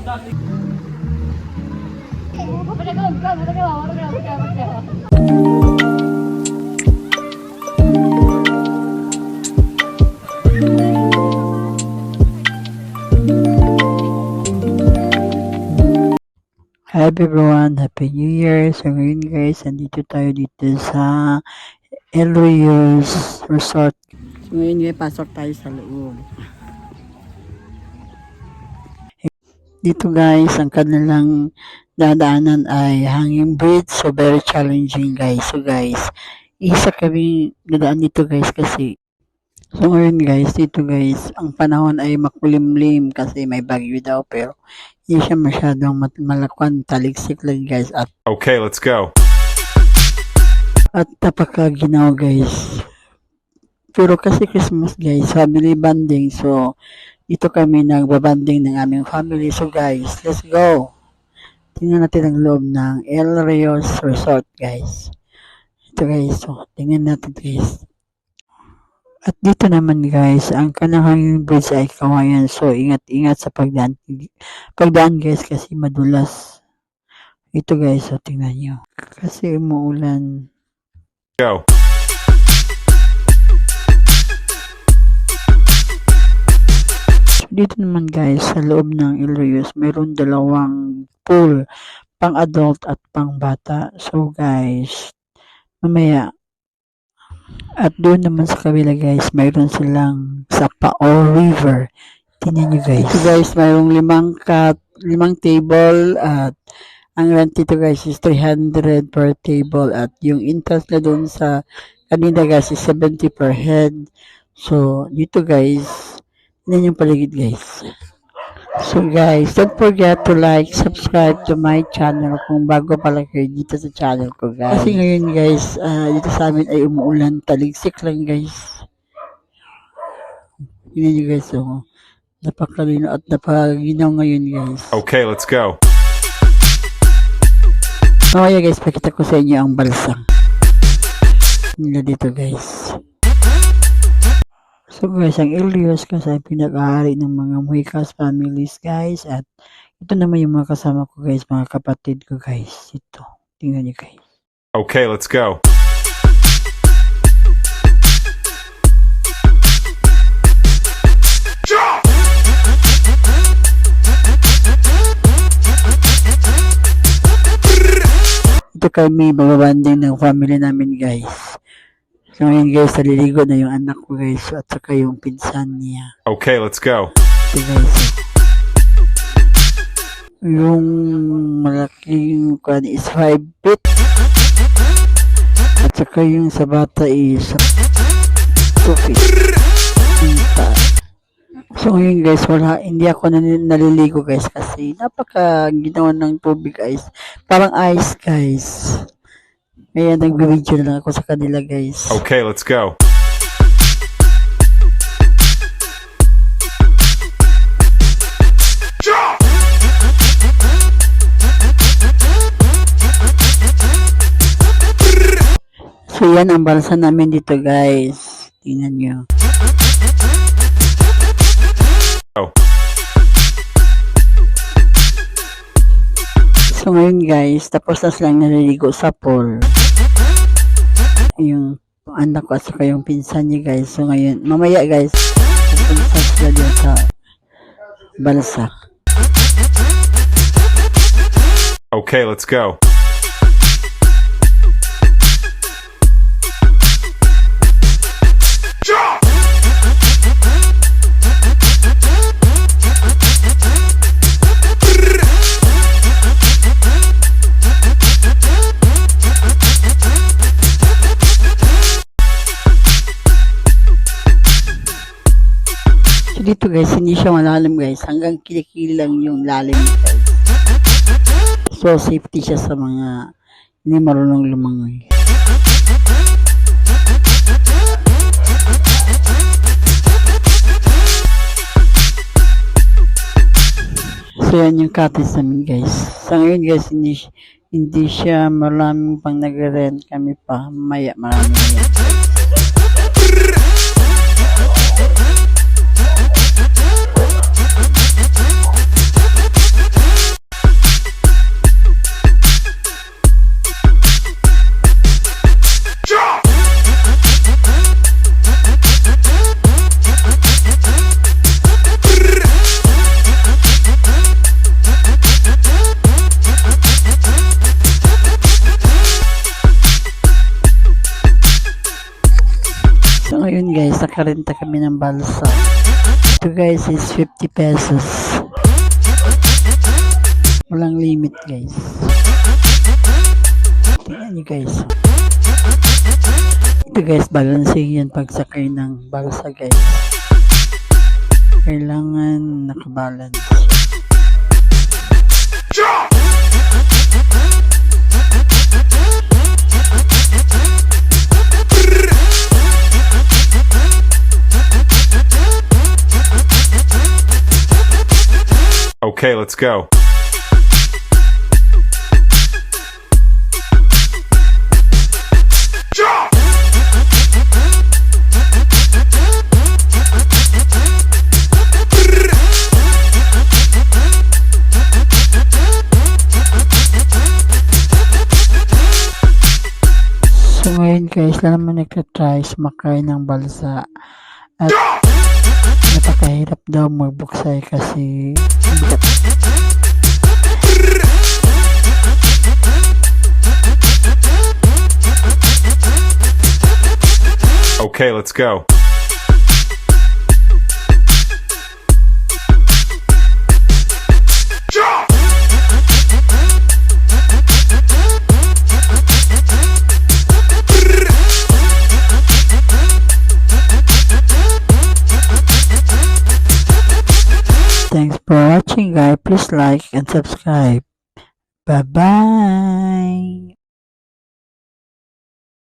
Hi everyone, Happy New Year! So ngayon guys, andito tayo dito sa El Rios Resort. So ngayon guys, pasok tayo sa loob. Dito guys, ang kanilang dadaanan ay hanging bridge. So very challenging guys. So guys, isa kami dadaan dito guys kasi so ngayon guys, dito guys, ang panahon ay makulimlim kasi may bagyo daw pero hindi siya masyadong malakwan, taligsik lang guys at okay, let's go. At napakaginaw guys. Pero kasi Christmas guys, family bonding. So dito kami nagbabanding ng aming family. So guys, let's go. Tingnan natin ang loob ng El Rios Resort guys. Ito guys, so tingnan natin guys. At dito naman guys, ang kanahang bridge ay kawayan. So ingat-ingat sa pagdaan guys kasi madulas. Ito guys, so tingnan nyo. Kasi umuulan. Go. Dito naman guys, sa loob ng El Rios, mayroon dalawang pool, pang adult at pang bata. So guys, mamaya, at doon naman sa kabila guys, mayroon silang sapa or river. Tingnan nyo guys. Ito guys, mayroong limang table at ang rent dito guys is 300 per table at yung interest na doon sa kanina guys is 70 per head. So dito guys, tingnan yung paligid guys. So guys, don't forget to like, subscribe to my channel kung bago pala kayo dito sa channel ko guys. Kasi ngayon guys, dito sa amin ay umuulan, taligsik lang guys. Tingnan nyo guys, oh. Napakalino at napaginaw ngayon guys. Okay, let's go. Mamaya guys, pakita ko sa inyo ang balsang nila dito guys. So guys, ang El Rios kasi ay pinag-aari ng mga Mujica's families guys. At ito naman yung mga kasama ko guys, mga kapatid ko guys. Ito, tingnan nyo guys. Okay, let's go. Ito kami bababanding ng family namin guys. So ngayon guys, naliligo na yung anak ko guys at saka yung pinsan niya. Okay, let's go. Ito guys. Yung malaking kuwan is 5 feet. At saka yung sa bata is 2 feet. So ngayon guys, hindi ako naliligo guys kasi napaka-ginawa ng tubig guys. Parang ice guys. Kaya nag-video na lang ako sa kanila guys. Okay, let's go. So yan ang balsa namin dito guys. Tingnan nyo. So ngayon guys, tapos na silang naliligo sa pool. Yung anak ko at saka yung pinsan niya guys. So ngayon, mamaya guys, pupunta sila dyan sa balsa. Okay, let's go. So dito guys, hindi siya malalim guys. Hanggang kilikili lang yung lalim guys. So safety siya sa mga hindi marunong lumangoy. So yan yung cottage namin guys. Sa ngayon guys, hindi siya maraming pang nagre-rent kami pa. Maya marami yan. nakarenta kami ng balsa. Ito guys is 50 pesos. Walang limit guys. Tingnan nyo guys. Ito guys, balancing yan pagsakay ng balsa guys. Kailangan nakabalance. Okay, let's go. So ngayon guys, na naman nagtatry sumakay ng balsa at napakahirap daw magbuksay kasi Okay, let's go. thanks for watching guys. Please like and subscribe. Bye bye.